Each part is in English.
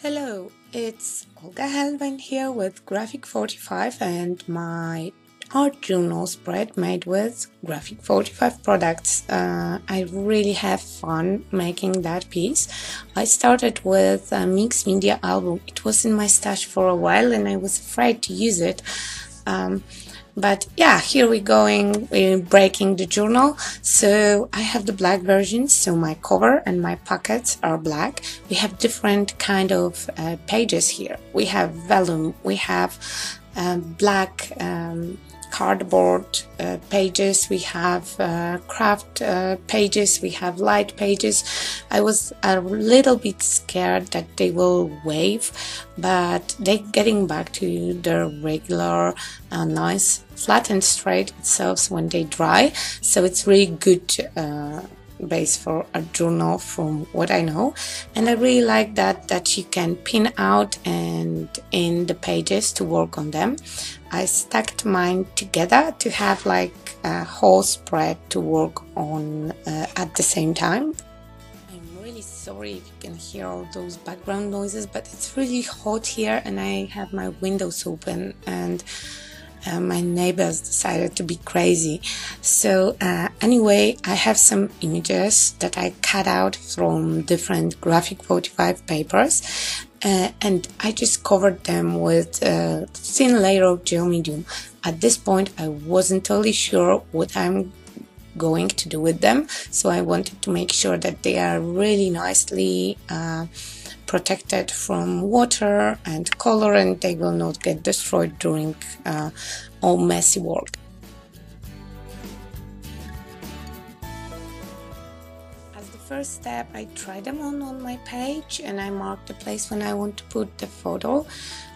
Hello, it's Olga Helvan here with Graphic45 and my art journal spread made with Graphic45 products. I really have fun making that piece. I started with a mixed media album. It was in my stash for a while and I was afraid to use it. But yeah, here we're breaking the journal. So I have the black version, so my cover and my pockets are black. We have different kind of pages here. We have vellum, we have black cardboard pages, we have craft pages, we have light pages. I was a little bit scared that they will wave, but they're getting back to their regular nice flat and straight itself when they dry, so it's really good base for a journal from what I know. And I really like that you can pin out and in the pages to work on them. I stacked mine together to have like a whole spread to work on at the same time. I'm really sorry if you can hear all those background noises, but it's really hot here and I have my windows open and my neighbors decided to be crazy. So anyway, I have some images that I cut out from different Graphic45 papers and I just covered them with a thin layer of gel medium. At this point I wasn't totally sure what I'm going to do with them, so I wanted to make sure that they are really nicely protected from water and color and they will not get destroyed during all messy work. As the first step, I tried them on my page and I marked the place when I want to put the photo.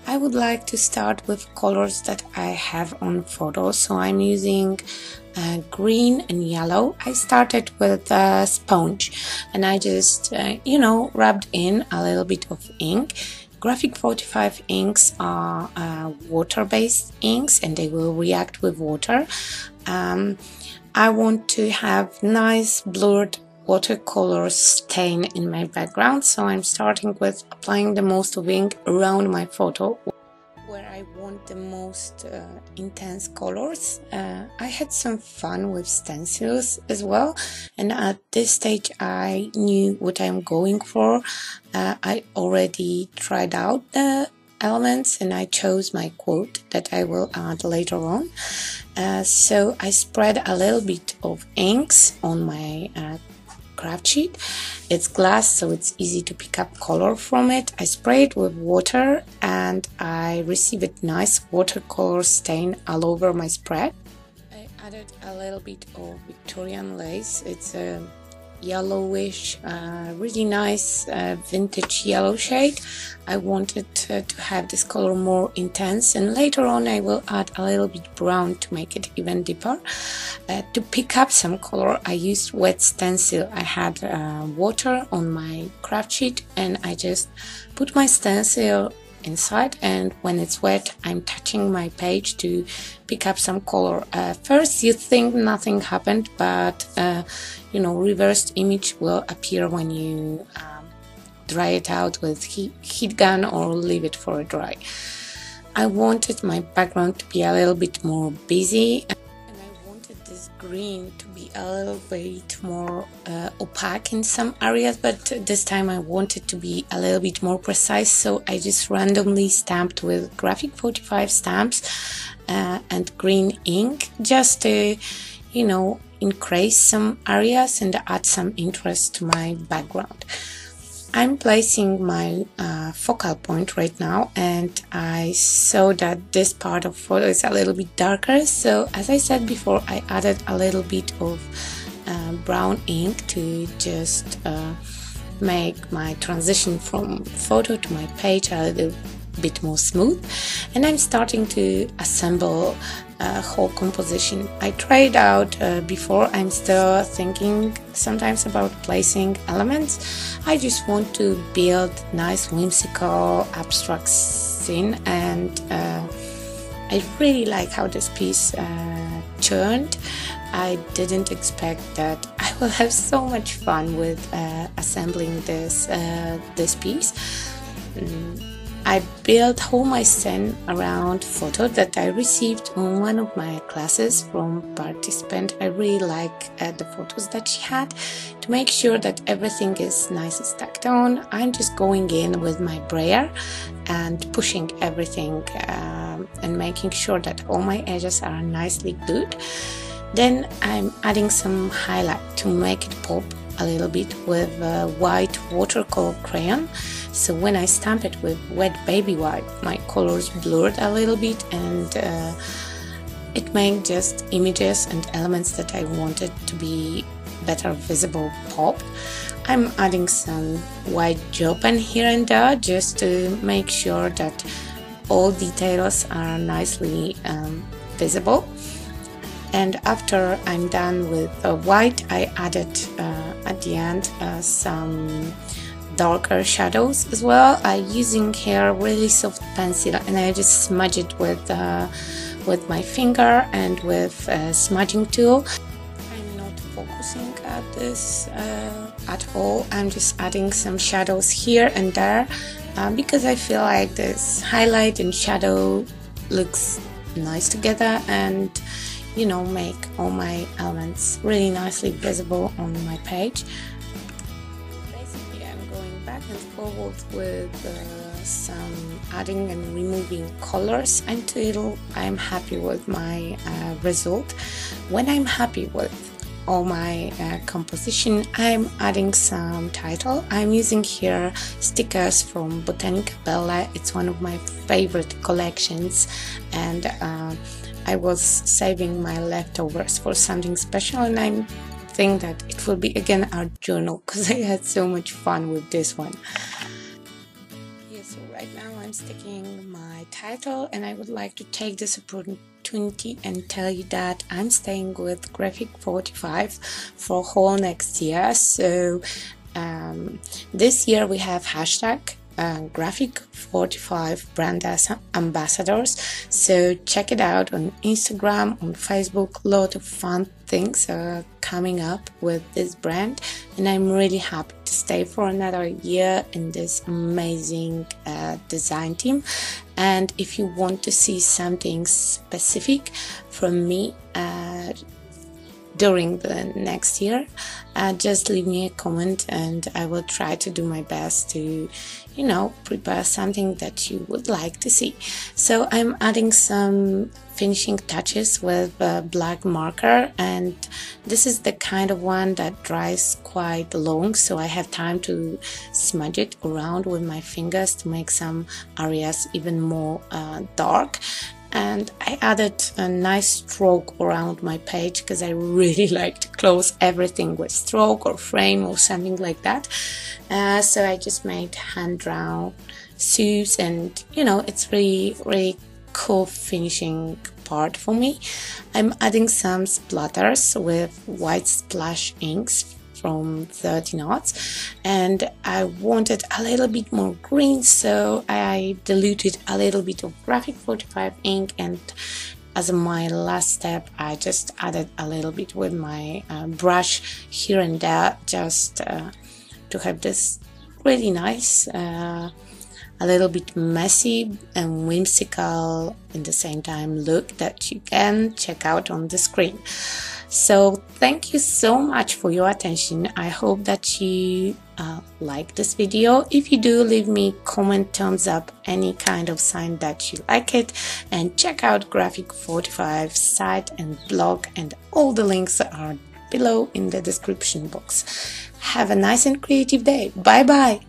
I would like to start with colors that I have on photos, so I'm using green and yellow. I started with a sponge and I just rubbed in a little bit of ink. Graphic45 inks are water-based inks and they will react with water. I want to have nice blurred watercolor stain in my background, so I'm starting with applying the most of ink around my photo where I want the most intense colors. I had some fun with stencils as well, and at this stage I knew what I'm going for. I already tried out the elements and I chose my quote that I will add later on. So I spread a little bit of inks on my craft sheet. It's glass, so it's easy to pick up color from it. I spray it with water and I receive a nice watercolor stain all over my spread. I added a little bit of Victorian lace. It's a yellowish, really nice vintage yellow shade. I wanted to have this color more intense, and later on I will add a little bit brown to make it even deeper. To pick up some color I used wet stencil. I had water on my craft sheet and I just put my stencil inside, and when it's wet I'm touching my page to pick up some color. First you think nothing happened, but reversed image will appear when you dry it out with heat gun or leave it for a dry. I wanted my background to be a little bit more busy and I wanted this green to be a little bit more opaque in some areas, but this time I wanted to be a little bit more precise, so I just randomly stamped with Graphic45 stamps and green ink just to increase some areas and add some interest to my background. I'm placing my focal point right now and I saw that this part of photo is a little bit darker, so as I said before I added a little bit of brown ink to just make my transition from photo to my page a little bit more smooth, and I'm starting to assemble a whole composition. I tried out before. I'm still thinking sometimes about placing elements. I just want to build nice whimsical abstract scene, and I really like how this piece turned. I didn't expect that I will have so much fun with assembling this piece. I built whole my scene around photo that I received on one of my classes from participant. I really like the photos that she had. To make sure that everything is nicely stacked on, I'm just going in with my brayer and pushing everything and making sure that all my edges are nicely glued. Then I'm adding some highlight to make it pop a little bit with white watercolor crayon. So when I stamp it with wet baby white, my colors blurred a little bit, and it made just images and elements that I wanted to be better visible pop. I'm adding some white gel pen here and there just to make sure that all details are nicely visible. And after I'm done with white, I added at the end some darker shadows as well. I'm using here really soft pencil, and I just smudge it with my finger and with a smudging tool. I'm not focusing at this at all. I'm just adding some shadows here and there because I feel like this highlight and shadow looks nice together, and you know, make all my elements really nicely visible on my page. Basically, I'm going back and forward with some adding and removing colors until I'm happy with my result. When I'm happy with all my composition, I'm adding some title. I'm using here stickers from Botanica Bella. It's one of my favorite collections, and I was saving my leftovers for something special, and I think that it will be again our journal because I had so much fun with this one. Yeah, so right now I'm sticking my title, and I would like to take this opportunity and tell you that I'm staying with Graphic45 for whole next year. So this year we have hashtag Graphic45 brand ambassadors, so check it out on Instagram, on Facebook. A lot of fun things are coming up with this brand, and I'm really happy to stay for another year in this amazing design team. And if you want to see something specific from me during the next year, just leave me a comment, and I will try to do my best to, you know, prepare something that you would like to see. So I'm adding some finishing touches with a black marker, and this is the kind of one that dries quite long, so I have time to smudge it around with my fingers to make some areas even more dark. And I added a nice stroke around my page because I really like to close everything with stroke or frame or something like that. So I just made hand-drawn sieves, and you know, it's really cool finishing part for me. I'm adding some splatters with white splash inks from 30 knots, and I wanted a little bit more green, so I diluted a little bit of Graphic45 ink, and as my last step I just added a little bit with my brush here and there, just to have this really nice a little bit messy and whimsical in the same time look that you can check out on the screen. So thank you so much for your attention. I hope that you like this video. If you do, leave me comment, thumbs up, any kind of sign that you like it, and check out Graphic45 site and blog, and all the links are below in the description box. Have a nice and creative day. Bye bye.